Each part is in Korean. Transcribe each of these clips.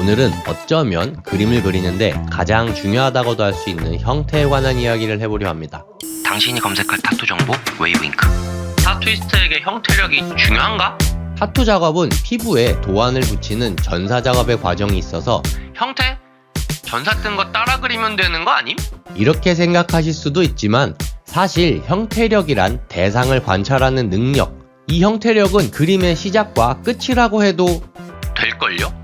오늘은 어쩌면 그림을 그리는데 가장 중요하다고도 할 수 있는 형태에 관한 이야기를 해보려 합니다. 당신이 검색할 타투 정보 웨이브잉크. 타투이스트에게 형태력이 중요한가? 타투 작업은 피부에 도안을 붙이는 전사 작업의 과정이 있어서 형태? 전사 뜬 거 따라 그리면 되는 거 아님? 이렇게 생각하실 수도 있지만 사실 형태력이란 대상을 관찰하는 능력, 이 형태력은 그림의 시작과 끝이라고 해도 될걸요?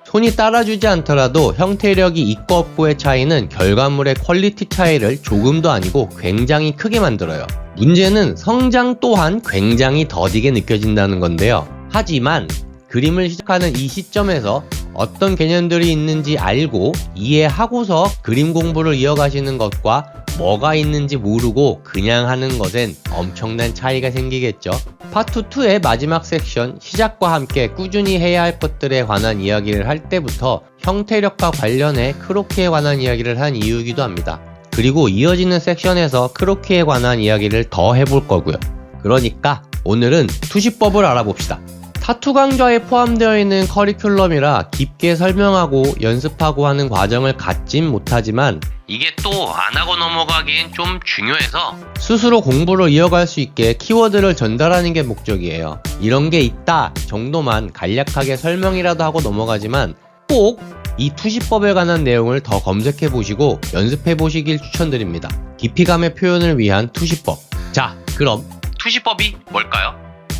손이 따라주지 않더라도 형태력이 있고 없고의 차이는 결과물의 퀄리티 차이를 조금도 아니고 굉장히 크게 만들어요. 문제는 성장 또한 굉장히 더디게 느껴진다는 건데요. 하지만 그림을 시작하는 이 시점에서 어떤 개념들이 있는지 알고 이해하고서 그림 공부를 이어가시는 것과 뭐가 있는지 모르고 그냥 하는 것엔 엄청난 차이가 생기겠죠. 파트 2의 마지막 섹션 시작과 함께 꾸준히 해야 할 것들에 관한 이야기를 할 때부터 형태력과 관련해 크로키에 관한 이야기를 한 이유이기도 합니다. 그리고 이어지는 섹션에서 크로키에 관한 이야기를 더 해볼 거고요. 그러니까 오늘은 투시법을 알아봅시다. 타투 강좌에 포함되어 있는 커리큘럼이라 깊게 설명하고 연습하고 하는 과정을 갖진 못하지만 이게 또 안 하고 넘어가기엔 좀 중요해서 스스로 공부를 이어갈 수 있게 키워드를 전달하는 게 목적이에요. 이런 게 있다 정도만 간략하게 설명이라도 하고 넘어가지만 꼭 이 투시법에 관한 내용을 더 검색해 보시고 연습해 보시길 추천드립니다. 깊이감의 표현을 위한 투시법. 자, 그럼 투시법이 뭘까요?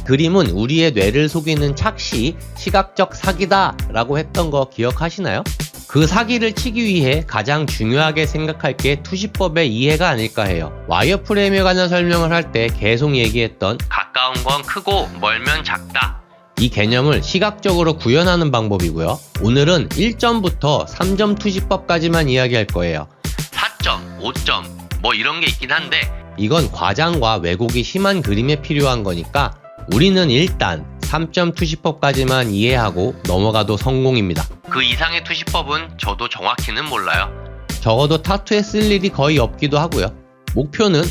그림은 우리의 뇌를 속이는 착시, 시각적 사기다 라고 했던 거 기억하시나요? 그 사기를 치기 위해 가장 중요하게 생각할 게 투시법의 이해가 아닐까 해요. 와이어프레임에 관한 설명을 할 때 계속 얘기했던 가까운 건 크고 멀면 작다. 이 개념을 시각적으로 구현하는 방법이고요. 오늘은 1점부터 3점 투시법까지만 이야기할 거예요. 4점, 5점 뭐 이런 게 있긴 한데 이건 과장과 왜곡이 심한 그림에 필요한 거니까 우리는 일단 3점 투시법까지만 이해하고 넘어가도 성공입니다. 그 이상의 투시법은 저도 정확히는 몰라요. 적어도 타투에 쓸 일이 거의 없기도 하고요. 목표는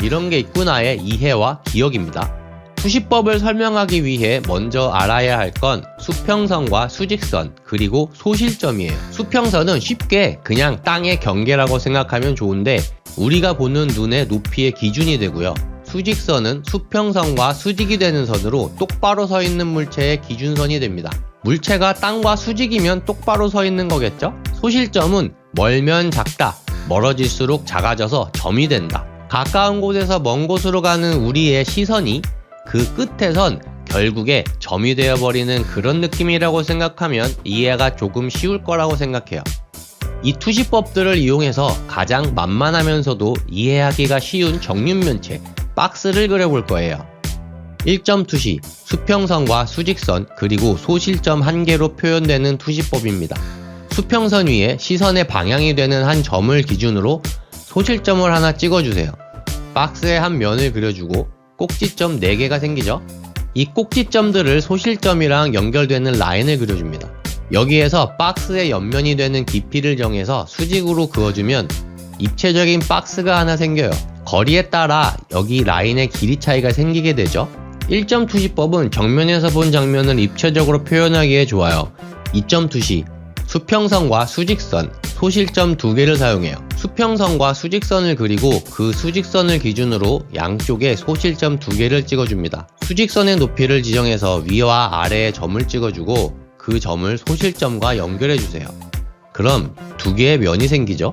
이런 게 있구나의 이해와 기억입니다. 투시법을 설명하기 위해 먼저 알아야 할 건 수평선과 수직선 그리고 소실점이에요. 수평선은 쉽게 그냥 땅의 경계라고 생각하면 좋은데 우리가 보는 눈의 높이의 기준이 되고요. 수직선은 수평선과 수직이 되는 선으로 똑바로 서 있는 물체의 기준선이 됩니다. 물체가 땅과 수직이면 똑바로 서 있는 거겠죠? 소실점은 멀면 작다, 멀어질수록 작아져서 점이 된다. 가까운 곳에서 먼 곳으로 가는 우리의 시선이 그 끝에선 결국에 점이 되어버리는 그런 느낌이라고 생각하면 이해가 조금 쉬울 거라고 생각해요. 이 투시법들을 이용해서 가장 만만하면서도 이해하기가 쉬운 정육면체, 박스를 그려볼 거예요. 1점 투시, 수평선과 수직선 그리고 소실점 한 개로 표현되는 투시법입니다. 수평선 위에 시선의 방향이 되는 한 점을 기준으로 소실점을 하나 찍어주세요. 박스의 한 면을 그려주고 꼭지점 4개가 생기죠? 이 꼭지점들을 소실점이랑 연결되는 라인을 그려줍니다. 여기에서 박스의 옆면이 되는 깊이를 정해서 수직으로 그어주면 입체적인 박스가 하나 생겨요. 거리에 따라 여기 라인의 길이 차이가 생기게 되죠. 1점 투시법은 정면에서 본 장면을 입체적으로 표현하기에 좋아요. 2점 투시, 수평선과 수직선, 소실점 2개를 사용해요. 수평선과 수직선을 그리고 그 수직선을 기준으로 양쪽에 소실점 2개를 찍어줍니다. 수직선의 높이를 지정해서 위와 아래에 점을 찍어주고 그 점을 소실점과 연결해주세요. 그럼 2개의 면이 생기죠?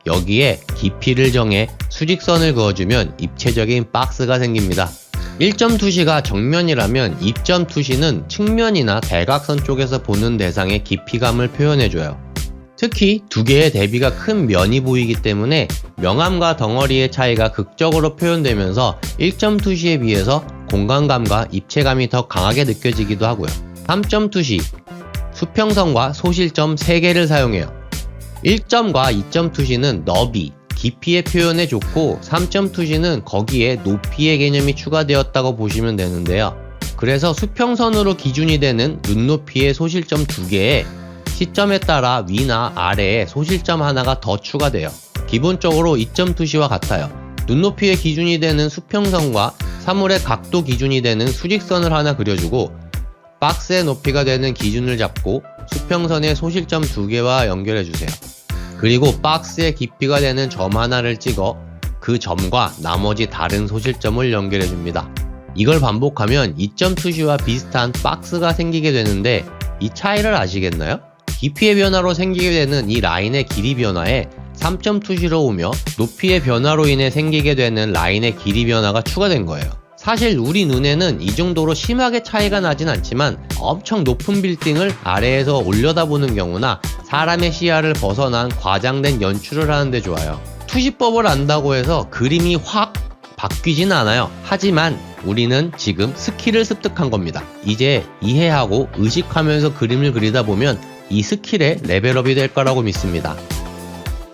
여기에 깊이를 정해 수직선을 그어주면 입체적인 박스가 생깁니다. 1점 투시가 정면이라면 2점 투시는 측면이나 대각선 쪽에서 보는 대상의 깊이감을 표현해줘요. 특히 2개의 대비가 큰 면이 보이기 때문에 명암과 덩어리의 차이가 극적으로 표현되면서 1점 투시에 비해서 공간감과 입체감이 더 강하게 느껴지기도 하고요. 3점 투시, 수평선과 소실점 3개를 사용해요. 1점과 2점 투시는 너비, 깊이의 표현에 좋고 3점 투시는 거기에 높이의 개념이 추가되었다고 보시면 되는데요. 그래서 수평선으로 기준이 되는 눈높이의 소실점 2개에 시점에 따라 위나 아래에 소실점 하나가 더 추가돼요. 기본적으로 2점 투시와 같아요. 눈높이의 기준이 되는 수평선과 사물의 각도 기준이 되는 수직선을 하나 그려주고 박스의 높이가 되는 기준을 잡고 수평선의 소실점 2개와 연결해주세요. 그리고 박스의 깊이가 되는 점 하나를 찍어 그 점과 나머지 다른 소실점을 연결해줍니다. 이걸 반복하면 이점 투시와 비슷한 박스가 생기게 되는데 이 차이를 아시겠나요? 깊이의 변화로 생기게 되는 이 라인의 길이 변화에 3점 투시로 오며 높이의 변화로 인해 생기게 되는 라인의 길이 변화가 추가된 거예요. 사실 우리 눈에는 이 정도로 심하게 차이가 나진 않지만 엄청 높은 빌딩을 아래에서 올려다보는 경우나 사람의 시야를 벗어난 과장된 연출을 하는데 좋아요. 투시법을 안다고 해서 그림이 확 바뀌진 않아요. 하지만 우리는 지금 스킬을 습득한 겁니다. 이제 이해하고 의식하면서 그림을 그리다 보면 이 스킬의 레벨업이 될 거라고 믿습니다.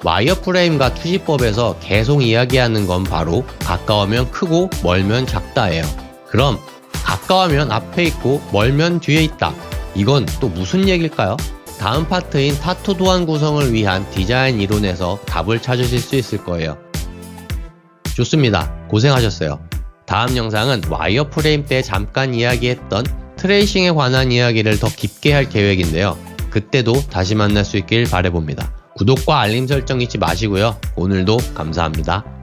와이어프레임과 투시법에서 계속 이야기하는 건 바로 가까우면 크고 멀면 작다예요. 그럼 가까우면 앞에 있고 멀면 뒤에 있다. 이건 또 무슨 얘기일까요? 다음 파트인 타투 도안 구성을 위한 디자인 이론에서 답을 찾으실 수 있을 거예요. 좋습니다. 고생하셨어요. 다음 영상은 와이어프레임 때 잠깐 이야기했던 트레이싱에 관한 이야기를 더 깊게 할 계획인데요. 그때도 다시 만날 수 있길 바라봅니다. 구독과 알림 설정 잊지 마시고요. 오늘도 감사합니다.